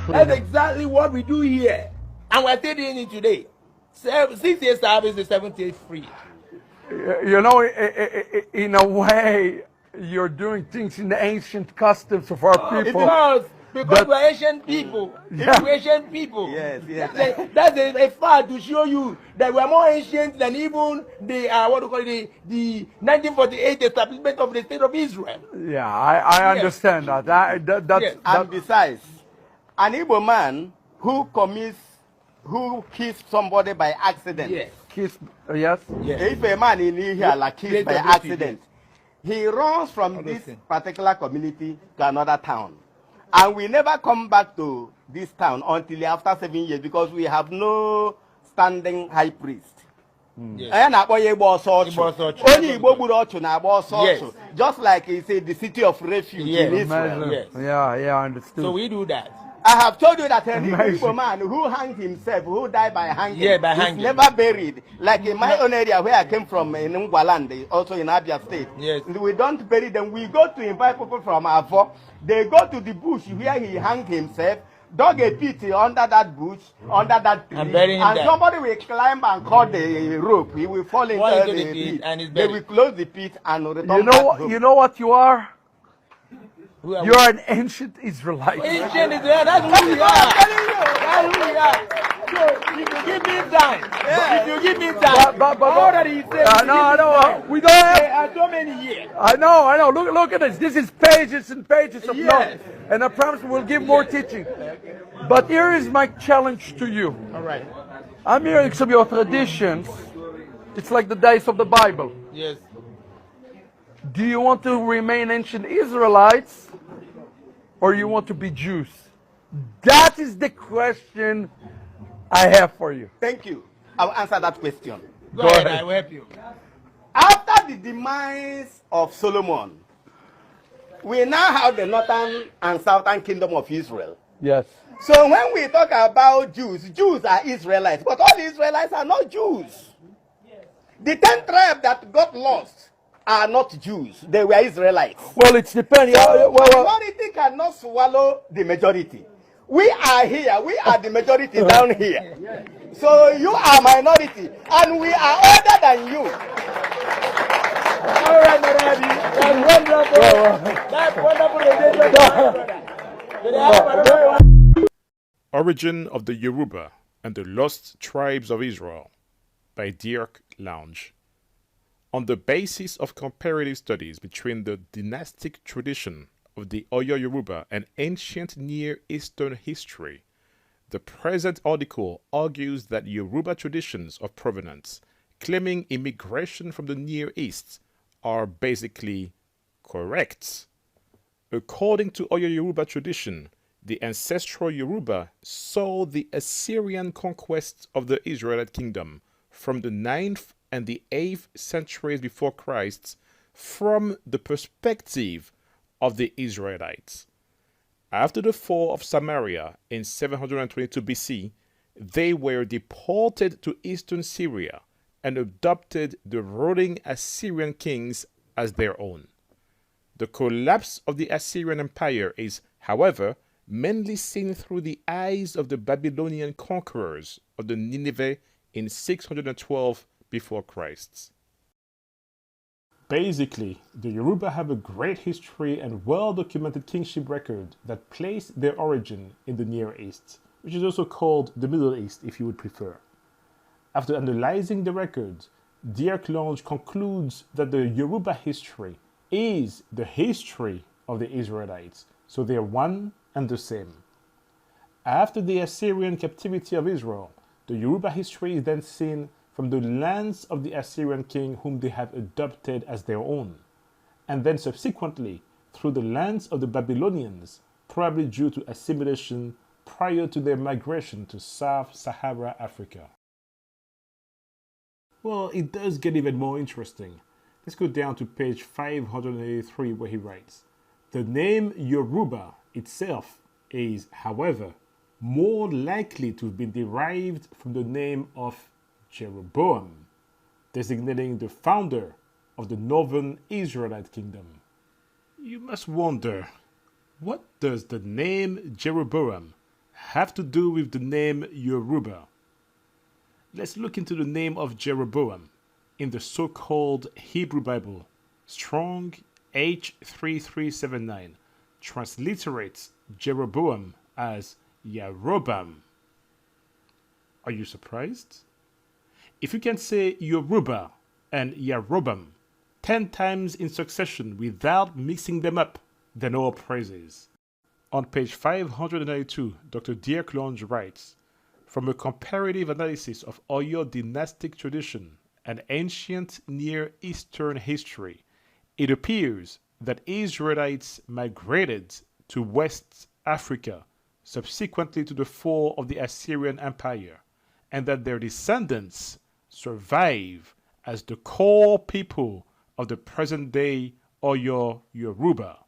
That's exactly what we do here. And we're still doing it today. 6 years service, the 7th year free. You know, in a way, you're doing things in the ancient customs of our people. Because we're Asian people. Yeah. We're Asian people. Yes, yes. That's a fact to show you that we're more ancient than even the 1948 establishment of the state of Israel. Yeah, I understand that. Yes. And besides, an Igbo man who kills somebody by accident. Yes. Kiss, yes? Yes. If a man in here like killed by accident, he runs from this particular community to another town. And we never come back to this town until after 7 years because we have no standing high priest. Yes. Just like he said, the city of refuge in Israel. Yes. Yeah, I understood. So we do that. I have told you that an Igbo man who hanged himself, who died by hanging, is never buried. Like in my own area where I came from, in Ngwaland, also in Abia State. Yes. We don't bury them. We go to invite people from Avo. They go to the bush where he hanged himself, dug a pit under that bush, under that tree, and somebody will climb and cut the rope. He will fall into the pit, and they will close the pit and return back home. You know what you are? You're an ancient Israelite. Ancient Israelite, that's who we are. That's who we are. So if you give me time, if you give me time, we don't have so many years. I know. Look at this. This is pages and pages of notes. And I promise we'll give more teaching. But here is my challenge to you. All right. I'm hearing some of your traditions. It's like the days of the Bible. Yes. Do you want to remain ancient Israelites or you want to be Jews? That is the question I have for you. Thank you. I'll answer that question. Go ahead, I will help you. After the demise of Solomon, we now have the northern and southern kingdom of Israel. Yes. So when we talk about Jews, Jews are Israelites, but all the Israelites are not Jews. The 10 tribes that got lost are not Jews. They were Israelites. Well, it's depending. So minority cannot swallow the majority. We are here. We are the majority down here. So you are minority, and we are older than you. All right, Marabi. That's wonderful. Origin of the Yoruba and the Lost Tribes of Israel by Dirk Lounge. On the basis of comparative studies between the dynastic tradition of the Oyo Yoruba and ancient Near Eastern history, the present article argues that Yoruba traditions of provenance claiming immigration from the Near East are basically correct. According to Oyo Yoruba tradition, the ancestral Yoruba saw the Assyrian conquest of the Israelite kingdom from the 9th and the 8th centuries before Christ from the perspective of the Israelites. After the fall of Samaria in 722 BC, they were deported to eastern Syria and adopted the ruling Assyrian kings as their own. The collapse of the Assyrian Empire is, however, mainly seen through the eyes of the Babylonian conquerors of the Nineveh in 612 before Christ. Basically, the Yoruba have a great history and well-documented kingship record that place their origin in the Near East, which is also called the Middle East if you would prefer. After analyzing the record, Dirk Lounge concludes that the Yoruba history is the history of the Israelites, so they are one and the same. After the Assyrian captivity of Israel, the Yoruba history is then seen from the lens of the Assyrian king whom they have adopted as their own, and then subsequently through the lens of the Babylonians, probably due to assimilation prior to their migration to Sub-Sahara Africa. Well, it does get even more interesting. Let's go down to page 583 where he writes, "The name Yoruba itself is, however, more likely to have been derived from the name of Jeroboam, designating the founder of the northern Israelite kingdom." You must wonder, what does the name Jeroboam have to do with the name Yoruba. Let's look into the name of Jeroboam in the so-called Hebrew Bible. Strong H3379 transliterates Jeroboam as Yarobam. Are you surprised? If you can say Yoruba and Yarobam 10 times in succession without mixing them up, then all praises. On page 592, Dr. Dirk Lange writes, from a comparative analysis of Oyo dynastic tradition and ancient Near Eastern history, it appears that Israelites migrated to West Africa subsequently to the fall of the Assyrian Empire, and that their descendants survive as the core people of the present-day Oyo Yoruba.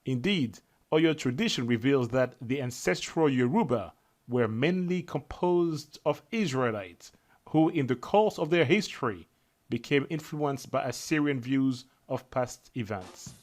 Indeed, Oyo tradition reveals that the ancestral Yoruba were mainly composed of Israelites who, in the course of their history, became influenced by Assyrian views of past events.